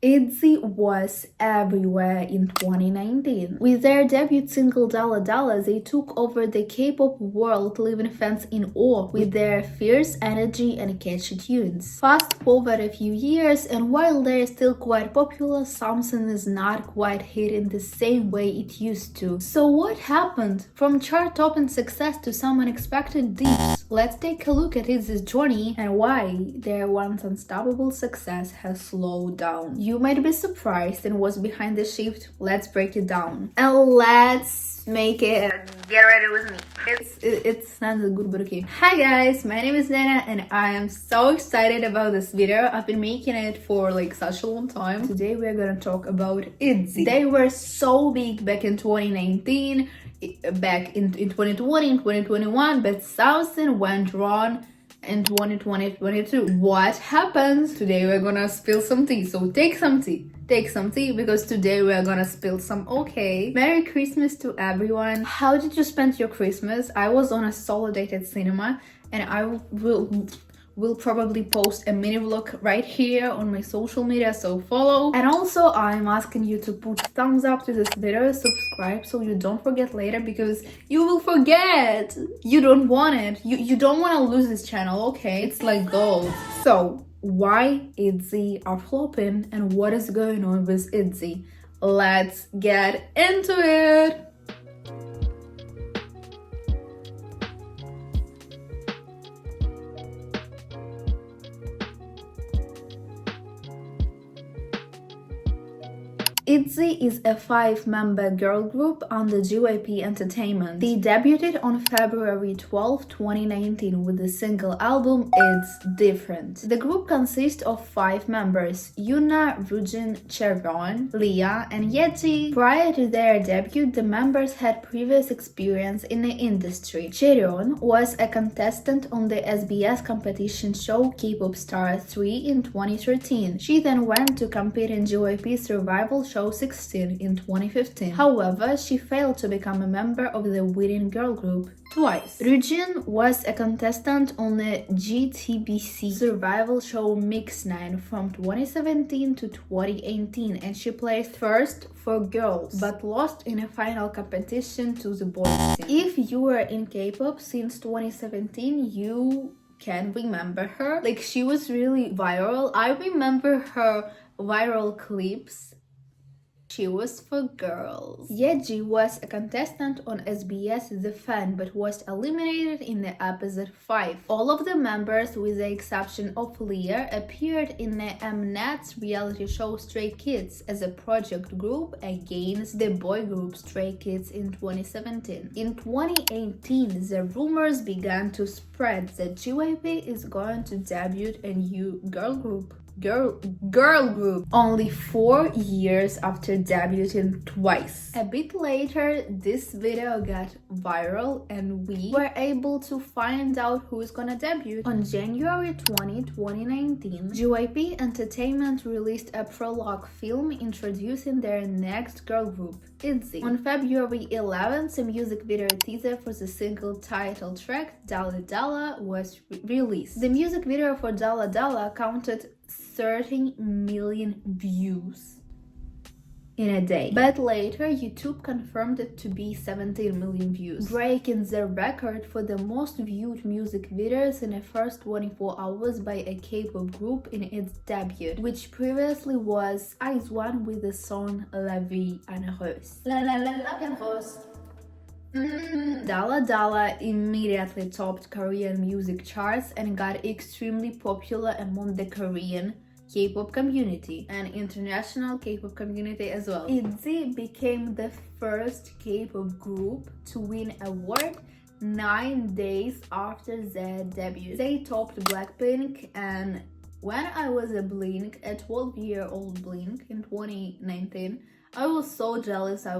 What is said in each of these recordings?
ITZY was everywhere in 2019. With their debut single Dalla Dalla, they took over the K-pop world, leaving fans in awe with their fierce energy and catchy tunes. Fast forward a few years, and while they're still quite popular, something is not quite hitting the same way it used to. So what happened? From chart-topping success to some unexpected dips, let's take a look at ITZY's journey and why their once unstoppable success has slowed down. You might be surprised in what's behind the shift. Let's break it down. And let's make it get ready with me. It's not that good, but okay. Hi guys, my name is Nana and I am so excited about this video. I've been making it for like such a long time. Today we're gonna talk about ITZY. They were so big back in 2019, back in 2020, in 2021, but something went wrong in 2022. What happened? Today we're gonna spill some tea, so take some tea because today we're gonna spill some. Okay, Merry Christmas to everyone. How did you spend your Christmas? I was on a solo date at cinema, and I will probably post a mini vlog right here on my social media, so follow. And also I'm asking you to put thumbs up to this video, subscribe so you don't forget later, because you will forget. You don't want it. You don't want to lose this channel, okay? It's like gold. So why ITZY are flopping and what is going on with ITZY? Let's get into it. ITZY is a 5-member girl group under JYP Entertainment. They debuted on February 12, 2019 with the single album It's Different. The group consists of 5 members: Yuna, Ryujin, Chaeryeong, Leah, and Yeji. Prior to their debut, the members had previous experience in the industry. Chaeryeong was a contestant on the SBS competition show K-pop Star 3 in 2013. She then went to compete in JYP Survival Show 16 in 2015. However, she failed to become a member of the winning girl group twice. Ryujin was a contestant on the GTBC Survival Show Mix 9 from 2017 to 2018, and she placed first for girls but lost in a final competition to the boys team. If you were in K-pop since 2017, you can remember her. Like, she was really viral. I remember her viral clips. She was for girls. Yeji was a contestant on SBS The Fan but was eliminated in the episode 5. All of the members, with the exception of Leah, appeared in the Mnet's reality show Stray Kids as a project group against the boy group Stray Kids in 2017. In 2018, the rumors began to spread that JYP is going to debut a new girl group. Only 4 years after debuting twice. A bit later, this video got viral and we were able to find out who is gonna debut. On January 20, 2019, JYP Entertainment released a prologue film introducing their next girl group, ITZY. On February 11th, a music video teaser for the single title track Dalla Dalla was released. The music video for Dalla Dalla counted 30 million views in a day, but later YouTube confirmed it to be 17 million views, breaking the record for the most viewed music videos in the first 24 hours by a K-pop group in its debut, which previously was ITZY with the song La Vie en Rose. Dalla Dalla immediately topped Korean music charts and got extremely popular among the Korean K-pop community and international K-pop community as well. ITZY became the first K-pop group to win an award 9 days after their debut. They topped Blackpink, and when I was a 12-year-old Blink in 2019, I was so jealous. I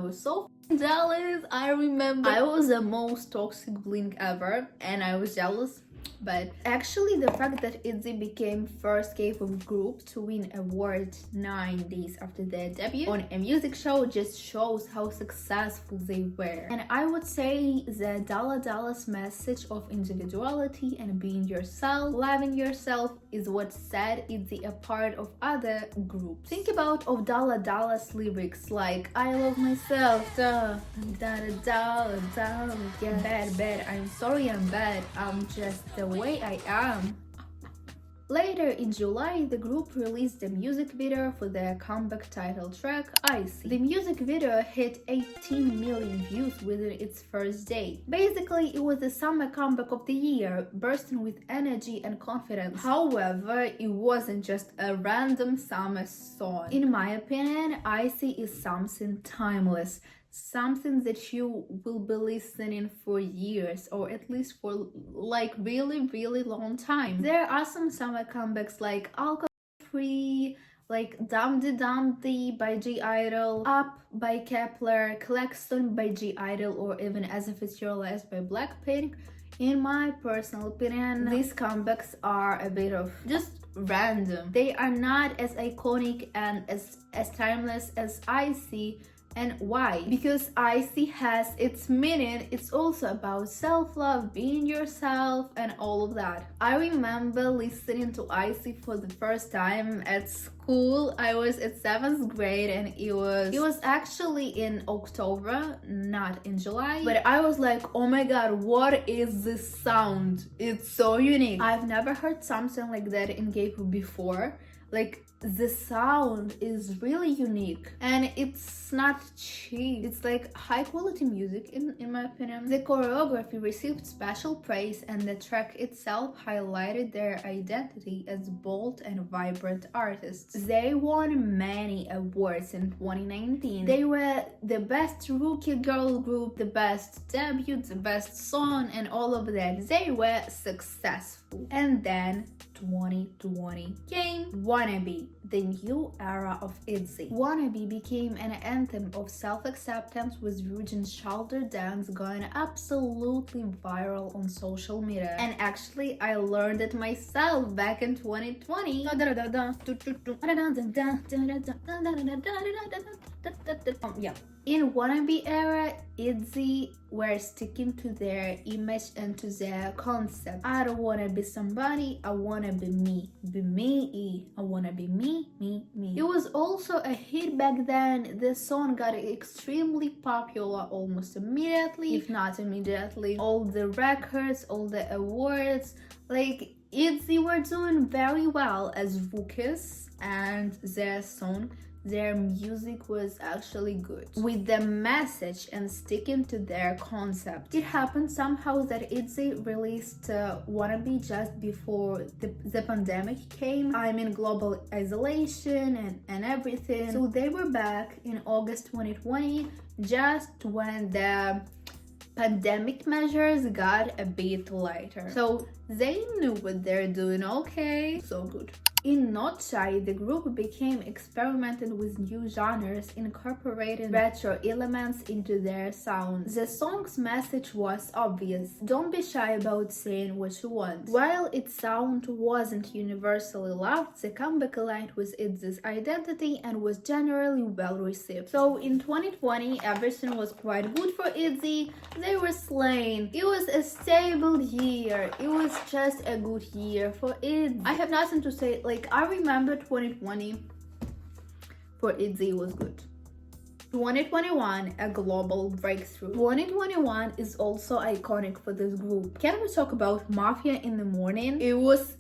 remember I was the most toxic Blink ever, and I was jealous But actually, the fact that ITZY became first K-pop group to win award 9 days after their debut on a music show just shows how successful they were. And I would say that Dalla Dalla's message of individuality and being yourself, loving yourself, is what set ITZY apart of other groups. Think about of Dalla Dalla's lyrics like I love myself, da da da da da, yeah, bad, I'm sorry I'm bad, I'm just the way I am. Later in July, the group released a music video for their comeback title track, ITZY. The music video hit 18 million views within its first day. Basically, it was the summer comeback of the year, bursting with energy and confidence. However, it wasn't just a random summer song. In my opinion, ITZY is something timeless. Something that you will be listening for years, or at least for like really long time. There are some summer comebacks like Alcohol Free, like Dumpty Dumpty by G-Idol, Up by Kepler, Klaxon by G-Idol, or even As If It's Your Last by Blackpink. In my personal opinion, these comebacks are a bit of just random. They are not as iconic and as timeless as ITZY. And why? Because ITZY has its meaning. It's also about self-love, being yourself, and all of that. I remember listening to ITZY for the first time at school. I was at 7th grade, and it was actually in October, not in July. But I was like, oh my god, what is this sound? It's so unique. I've never heard something like that in K-pop before. Like, the sound is really unique and it's not cheap. It's like high quality music in my opinion. The choreography received special praise and the track itself highlighted their identity as bold and vibrant artists. They won many awards in 2019. They were the best rookie girl group, the best debut, the best song, and all of that. They were successful. And then 2020 came. Wannabe, the new era of ITZY. Wannabe became an anthem of self-acceptance with Ryujin's shoulder dance going absolutely viral on social media. And actually, I learned it myself back in 2020. Yeah. In Wannabe era, ITZY were sticking to their image and to their concept. I don't wanna be somebody, I wanna be me. Be me, I wanna be me, me, me. It was also a hit back then. The song got extremely popular almost immediately, if not immediately. All the records, all the awards, like ITZY were doing very well as rookies, and their music was actually good, with the message and sticking to their concept. It happened somehow that ITZY released Wannabe just before the pandemic came. I'm in global isolation and everything. So they were back in August 2020, just when the pandemic measures got a bit lighter. So they knew what they're doing, okay? So good. In Not Shy, the group became experimented with new genres, incorporating retro elements into their sound. The song's message was obvious: don't be shy about saying what you want. While its sound wasn't universally loved, the comeback aligned with ITZY's identity and was generally well received. So in 2020, everything was quite good for ITZY. They were slaying. It was a stable year. It was just a good year for ITZY. I have nothing to say. Like, I remember 2020 for ITZY was good. 2021, a global breakthrough. 2021 is also iconic for this group. Can we talk about Mafia in the Morning? It was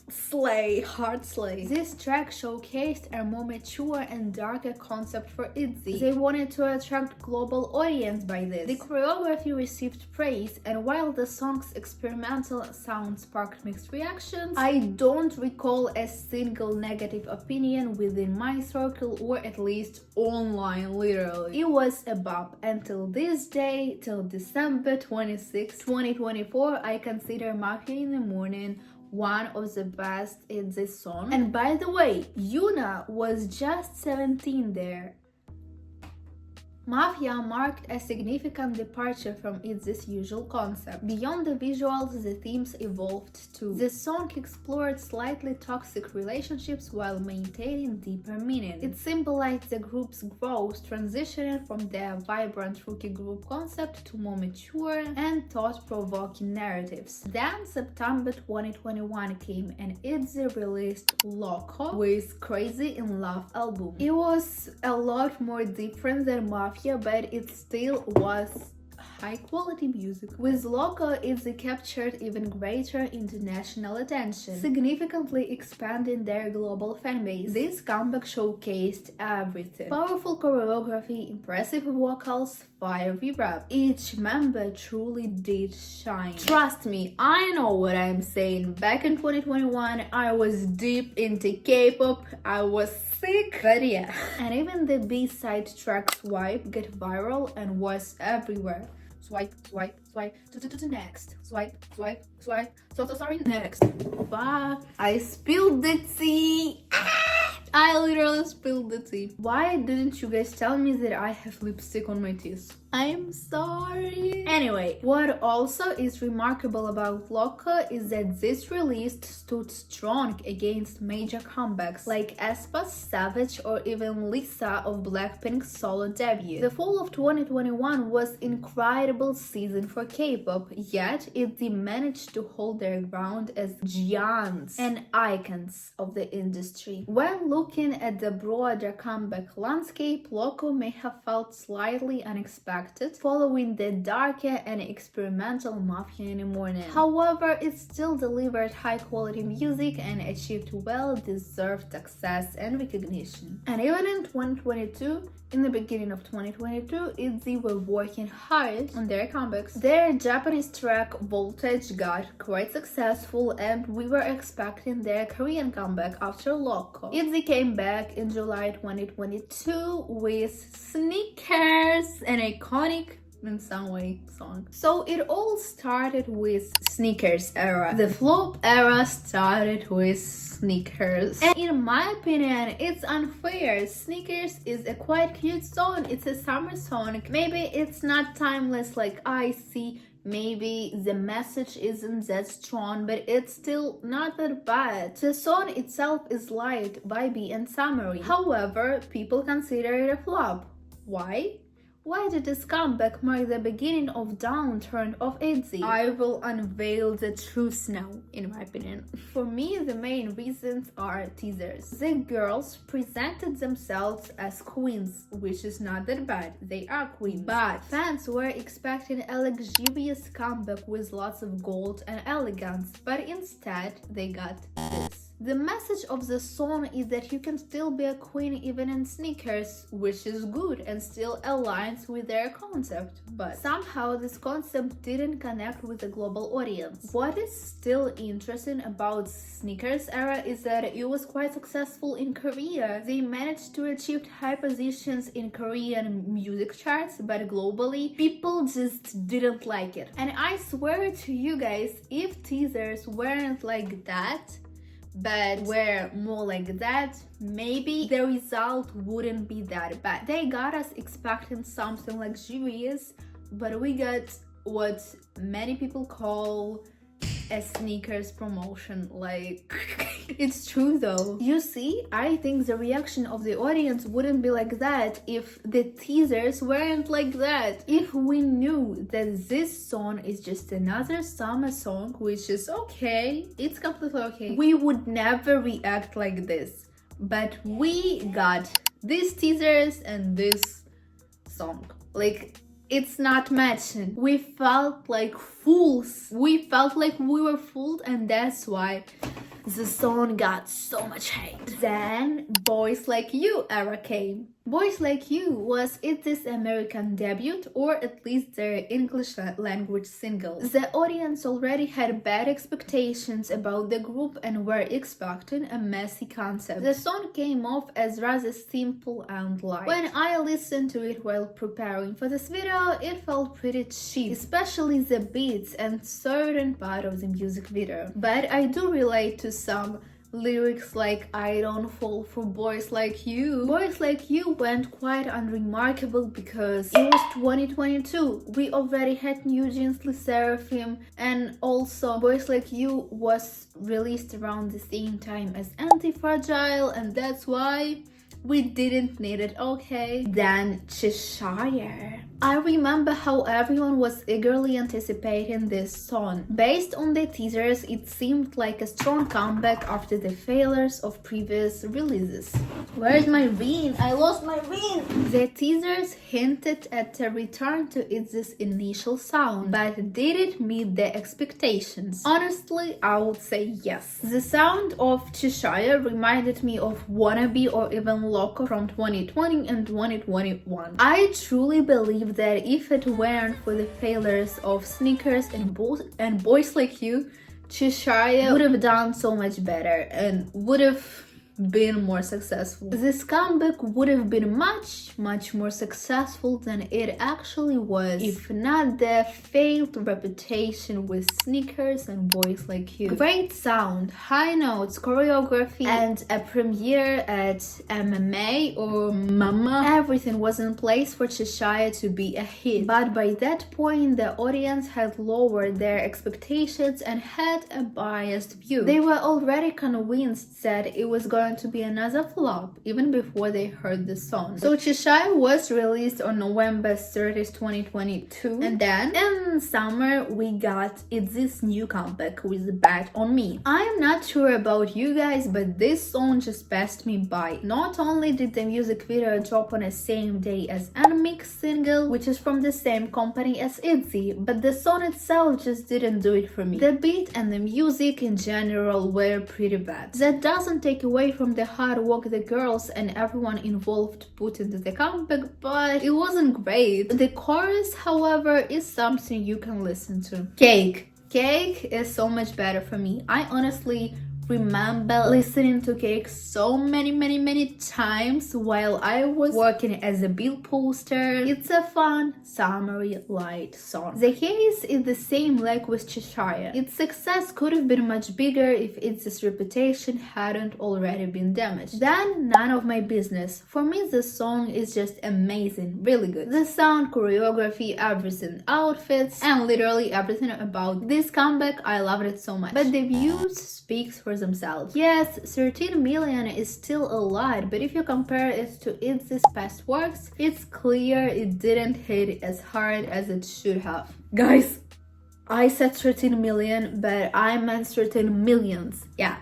slay, hard slay. This track showcased a more mature and darker concept for ITZY. They wanted to attract global audience by this. The choreography received praise, and while the song's experimental sound sparked mixed reactions, I don't recall a single negative opinion within my circle, or at least online, literally. It was a bop until this day, till December 26, 2024. I consider Mafia in the Morning one of the best ITZY songs. And by the way, Yuna was just 17 there. Mafia marked a significant departure from ITZY's usual concept. Beyond the visuals, the themes evolved too. The song explored slightly toxic relationships while maintaining deeper meaning. It symbolized the group's growth, transitioning from their vibrant rookie group concept to more mature and thought-provoking narratives. Then September 2021 came and ITZY released Loco with Crazy in Love album. It was a lot more different than Mafia, but it still was high-quality music. With Loco, ITZY captured even greater international attention, significantly expanding their global fanbase. This comeback showcased everything: powerful choreography, impressive vocals, fiery rap. Each member truly did shine. Trust me, I know what I'm saying. Back in 2021, I was deep into K-pop. I was sick, but yeah. And even the B-side track Swipe got viral and was everywhere. Swipe, swipe, swipe, to next. Swipe, swipe, swipe. So sorry, next. But I spilled the tea. I literally spilled the tea. Why didn't you guys tell me that I have lipstick on my teeth? I'm sorry. Anyway, what also is remarkable about Loco is that this release stood strong against major comebacks like aespa's Savage or even Lisa of Blackpink's solo debut. The fall of 2021 was an incredible season for K-pop, yet it managed to hold their ground as giants and icons of the industry. When looking at the broader comeback landscape, Loco may have felt slightly unexpected, following the darker and experimental Mafia in the morning. However, it still delivered high-quality music and achieved well-deserved success and recognition. And even in 2022, in the beginning of 2022, ITZY were working hard on their comebacks. Their Japanese track Voltage got quite successful, and we were expecting their Korean comeback after Loco. ITZY came back in July 2022 with Sneakers, an iconic in some way song. So it all started with Sneakers era. The flop era started with Sneakers. And in my opinion, it's unfair. Sneakers is a quite cute song. It's a summer song. Maybe it's not timeless like ITZY. Maybe the message isn't that strong, but it's still not that bad. The song itself is light, vibey, and summery. However, people consider it a flop. Why? Why did this comeback mark the beginning of downturn of ITZY? I will unveil the truth now, in my opinion. For me, the main reasons are teasers. The girls presented themselves as queens, which is not that bad. They are queens. But fans were expecting a luxurious comeback with lots of gold and elegance, but instead they got this. The message of the song is that you can still be a queen even in sneakers, which is good and still aligns with their concept. But somehow this concept didn't connect with the global audience. What is still interesting about Sneakers era is that it was quite successful in Korea. They managed to achieve high positions in Korean music charts, but globally, people just didn't like it. And I swear to you guys, if teasers weren't like that, but were more like that, maybe the result wouldn't be that bad. They got us expecting something luxurious, but we got what many people call a sneakers promotion. Like, it's true though. You see, I think the reaction of the audience wouldn't be like that if the teasers weren't like that. If we knew that this song is just another summer song, which is okay, it's completely okay, we would never react like this. But we got these teasers and this song. Like, it's not matching. We felt like fools. We felt like we were fooled, and that's why the song got so much hate. Then Boys Like You era came. Boys Like You was ITZY's American debut, or at least their English language single. The audience already had bad expectations about the group and were expecting a messy concept. The song came off as rather simple and light. When I listened to it while preparing for this video, it felt pretty cheap, especially the beats and certain part of the music video. But I do relate to some lyrics like "I don't fall for boys like you." Boys Like You went quite unremarkable because it was 2022. We already had New Jeans, Le Seraphim, and also Boys Like You was released around the same time as Anti-Fragile, and that's why we didn't need it, okay? Then Cheshire. I remember how everyone was eagerly anticipating this song. Based on the teasers, it seemed like a strong comeback after the failures of previous releases. Where's my ring? I lost my ring! The teasers hinted at a return to ITZY's initial sound, but did it meet the expectations? Honestly, I would say yes. The sound of Cheshire reminded me of Wannabe or even Loco from 2020 and 2021. I truly believe that if it weren't for the failures of Sneakers and Boys Like You, Cheshire would have done so much better and would have been more successful. This comeback would have been much more successful than it actually was if not the failed reputation with Sneakers and Boys Like You. Great sound, high notes, choreography, and a premiere at MMA or Mama. Everything was in place for Cheshire to be a hit, but by that point the audience had lowered their expectations and had a biased view. They were already convinced that it was going to be another flop even before they heard the song. So Cheshire was released on November 30th, 2022, and then in summer we got ITZY's new comeback with Bet On Me. I'm not sure about you guys, but this song just passed me by. Not only did the music video drop on the same day as Unmixed single, which is from the same company as ITZY, but the song itself just didn't do it for me. The beat and the music in general were pretty bad. That doesn't take away from the hard work the girls and everyone involved put into the comeback, but it wasn't great. The chorus, however, is something you can listen to. Cake is so much better for me. I honestly remember listening to Cake so many times while I was working as a bill poster. It's a fun, summery, light song. The case is the same like with Cheshire. Its success could have been much bigger if its reputation hadn't already been damaged. Then None of My Business. For me, this song is just amazing, really good. The sound, choreography, everything, outfits, and literally everything about this comeback, I loved it so much. But the views speaks for themselves. Yes, 13 million is still a lot, but if you compare it to ITZY's past works, it's clear it didn't hit as hard as it should have. Guys, I said 13 million, but I meant 13 millions. Yeah.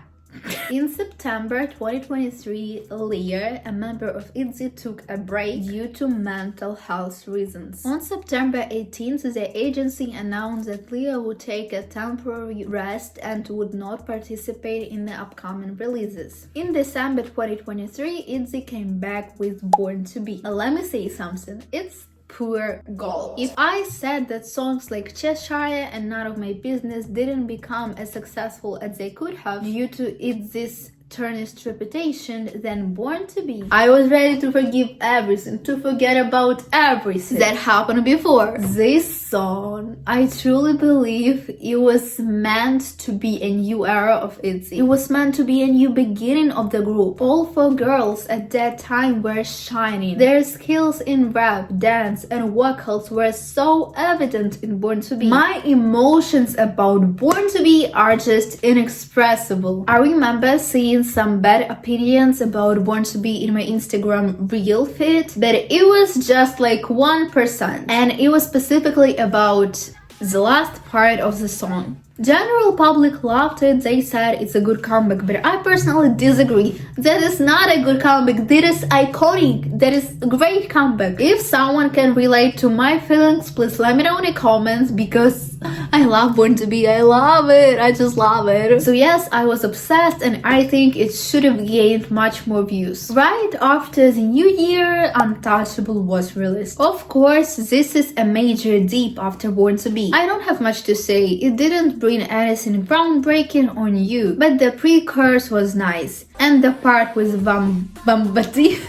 In September 2023, Leah, a member of ITZY, took a break due to mental health reasons. On September 18th, the agency announced that Leah would take a temporary rest and would not participate in the upcoming releases. In December 2023, ITZY came back with Born to Be. Let me say something. It's pure gold. If I said that songs like Cheshire and None of My Business didn't become as successful as they could have due to ITZY's tarnished reputation, then Born to Be, I was ready to forgive everything, to forget about everything that happened before. This song, I truly believe it was meant to be a new era of ITZY. It was meant to be a new beginning of the group. All four girls at that time were shining. Their skills in rap, dance, and vocals were so evident in Born to Be. My emotions about Born to Be are just inexpressible. I remember seeing some bad opinions about Born to Be in my Instagram reel feed, but it was just like 1%, and it was specifically about the last part of the song. General public loved it. They said it's a good comeback, but I personally disagree. That is not a good comeback. That is iconic. That is a great comeback. If someone can relate to my feelings, please let me know in the comments, because I love Born to Be. I love it. I just love it. So yes, I was obsessed, and I think it should have gained much more views. Right after the new year, Untouchable was released. Of course, this is a major deep after Born to Be. I don't have much to say. It didn't bring anything groundbreaking or new, but the pre-chorus was nice, and the part with Bambati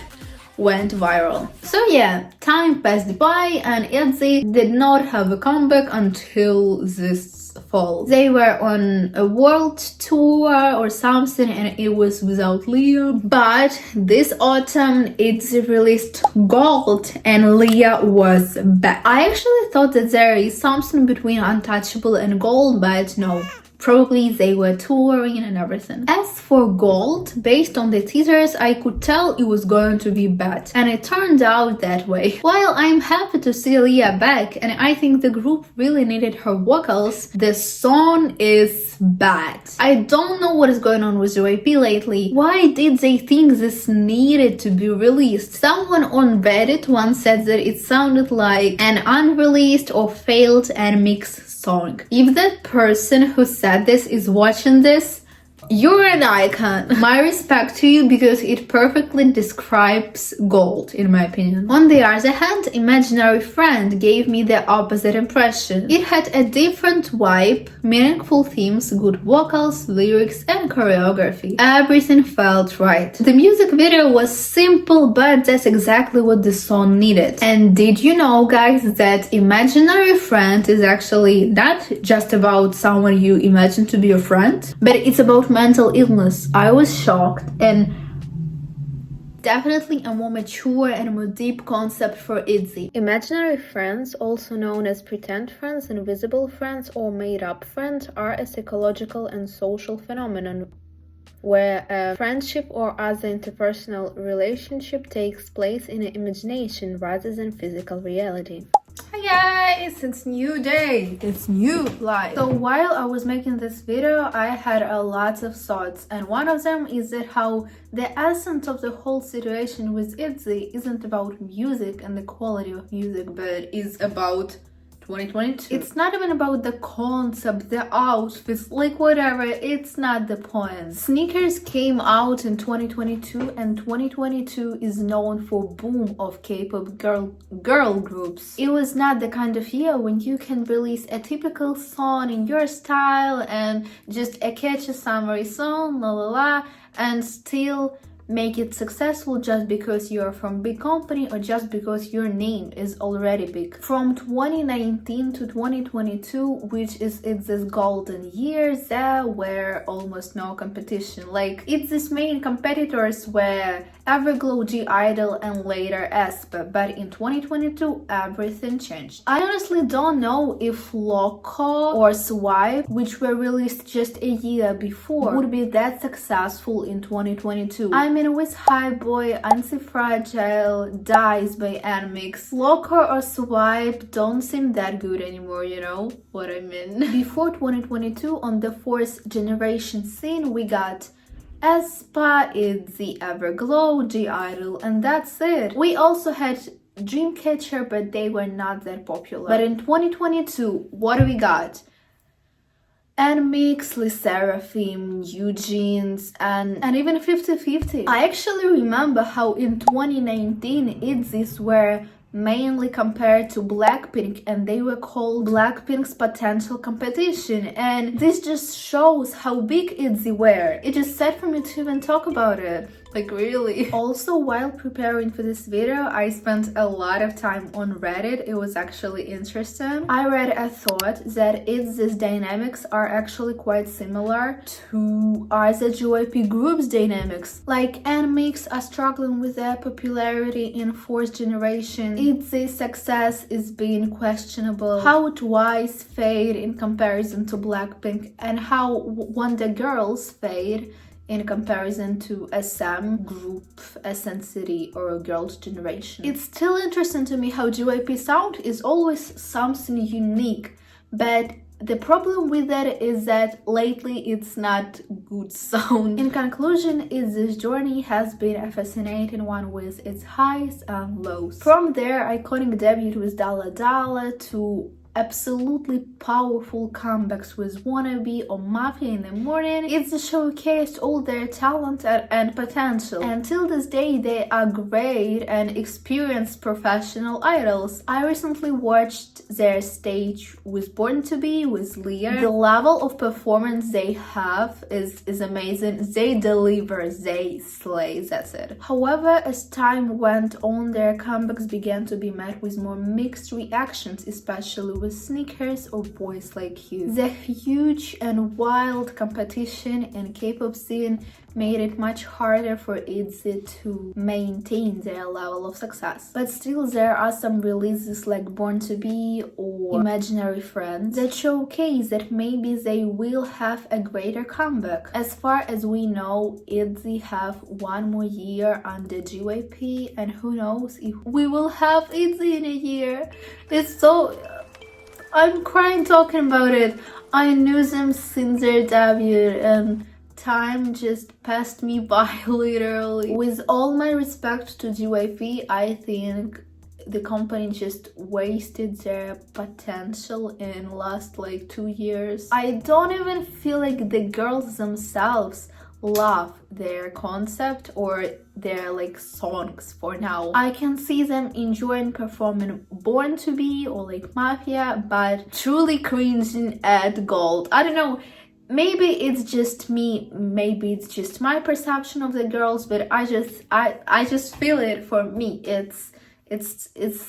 went viral. So yeah, time passed by and ITZY did not have a comeback until this fault. They were on a world tour or something and it was without Leah. But this autumn ITZY released Gold and Leah was back. I actually thought that there is something between Untouchable and Gold, but no. Probably they were touring and everything. As for Gold, based on the teasers, I could tell it was going to be bad. And it turned out that way. While I'm happy to see Leah back, and I think the group really needed her vocals, the song is bad. I don't know what is going on with JYP lately. Why did they think this needed to be released? Someone on Reddit once said that it sounded like an unreleased or failed and mixed song. If that person who said this is watching this, you're an icon. My respect to you because it perfectly describes Gold, in my opinion. On the other hand, Imaginary Friend gave me the opposite impression. It had a different vibe, meaningful themes, good vocals, lyrics, and choreography. Everything felt right. The music video was simple, but that's exactly what the song needed. And did you know, guys, that Imaginary Friend is actually not just about someone you imagine to be your friend, but it's about mental illness. I was shocked, and definitely a more mature and more deep concept for ITZY. Imaginary friends, also known as pretend friends, invisible friends, or made-up friends, are a psychological and social phenomenon where a friendship or other interpersonal relationship takes place in imagination rather than physical reality. Hi guys, it's new day, it's new life. So while I was making this video, I had a lot of thoughts, and one of them is that how the essence of the whole situation with ITZY isn't about music and the quality of music, but is about 2022. It's not even about the concept, the outfits, like whatever, it's not the point. Sneakers came out in 2022 and 2022 is known for boom of K-pop girl groups. It was not the kind of year when you can release a typical song in your style and just a catchy summary song, la la la, and still make it successful just because you're from big company or just because your name is already big. From 2019 to 2022, which is ITZY's golden years, there were almost no competition. Like, ITZY's main competitors were Everglow, G-Idol, and later aespa, but in 2022 everything changed. I honestly don't know if Loco or Swipe, which were released just a year before, would be that successful in 2022. I mean, with High Boy, Anti-Fragile, Dies by NMIX, Loco or Swipe don't seem that good anymore, you know what I mean? Before 2022, on the fourth generation scene, we got aespa, ITZY, Everglow, G-Idol, and that's it. We also had Dreamcatcher, but they were not that popular. But in 2022, what do we got? NMIX, LE SSERAFIM, Ryujin, and even 50/50. I actually remember how in 2019 ITZYs were mainly compared to Blackpink, and they were called Blackpink's potential competition, and this just shows how big ITZY were. It is sad for me to even talk about it. Like, really. Also, while preparing for this video, I spent a lot of time on Reddit. It was actually interesting. I read a thought that ITZY's dynamics are actually quite similar to other JYP groups' dynamics. Like, NMIX are struggling with their popularity in fourth generation. ITZY's success is being questionable. How Twice fade in comparison to Blackpink, and how Wonder Girls fade in comparison to SM group, SNCity, or Girls' Generation. It's still interesting to me how JYP sound is always something unique, but the problem with that is that lately it's not good sound. In conclusion, ITZY's journey has been a fascinating one with its highs and lows. From their iconic debut with Dalla Dalla to absolutely powerful comebacks with Wannabe or Mafia in the Morning, ITZY showcased all their talent and potential. Until this day, they are great and experienced professional idols. I recently watched their stage with Born to Be, with Leah. The level of performance they have is amazing. They deliver, they slay, that's it. However, as time went on, their comebacks began to be met with more mixed reactions, especially with with sneakers or boys like you. The huge and wild competition in K-pop scene made it much harder for ITZY to maintain their level of success. But still, there are some releases like Born to Be or Imaginary Friends that showcase that maybe they will have a greater comeback. As far as we know, ITZY have one more year under JYP, and who knows if we will have ITZY in a year. It's so... I'm crying talking about it. I knew them since their debut and time just passed me by literally. With all my respect to JYP, I think the company just wasted their potential in last like 2 years. I don't even feel like the girls themselves love their concept or their like songs for now. I can see them enjoying performing Born to Be or like Mafia, but truly cringing at Gold. I don't know, maybe it's just me, maybe it's just my perception of the girls, but I just feel it. For me, it's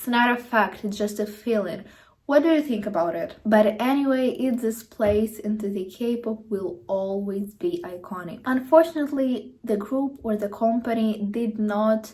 not a fact, it's just a feeling. What do you think about it? But anyway, ITZY's place into the K-pop will always be iconic. Unfortunately, the group or the company did not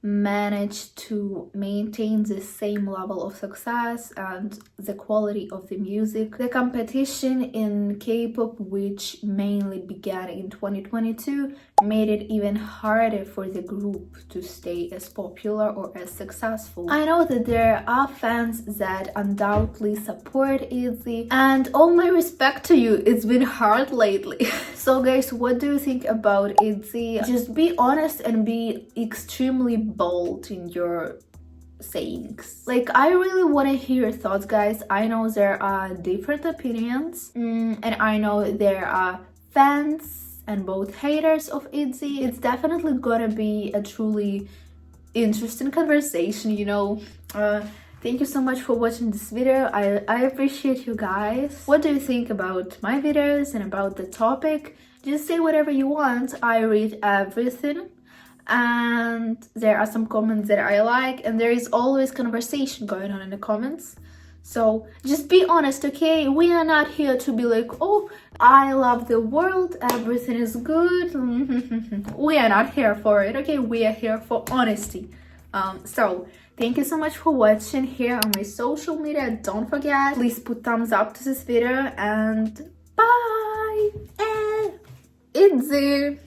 manage to maintain the same level of success and the quality of the music. The competition in K-pop, which mainly began in 2022, made it even harder for the group to stay as popular or as successful. I know that there are fans that undoubtedly support ITZY, and all my respect to you, it's been hard lately. So guys, what do you think about ITZY? Just be honest and be extremely bold in your sayings. Like, I really want to hear your thoughts, guys. I know there are different opinions, and I know there are fans and both haters of ITZY. It's definitely gonna be a truly interesting conversation, you know. Thank you so much for watching this video. I appreciate you guys. What do you think about my videos and about the topic? Just say whatever you want. I read everything. And there are some comments that I like, and there is always conversation going on in the comments. So just be honest, okay? We are not here to be like, oh, I love the world, everything is good. We are not here for it, okay? We are here for honesty. So thank you so much for watching here on my social media. Don't forget, please put thumbs up to this video, and bye. And ITZY.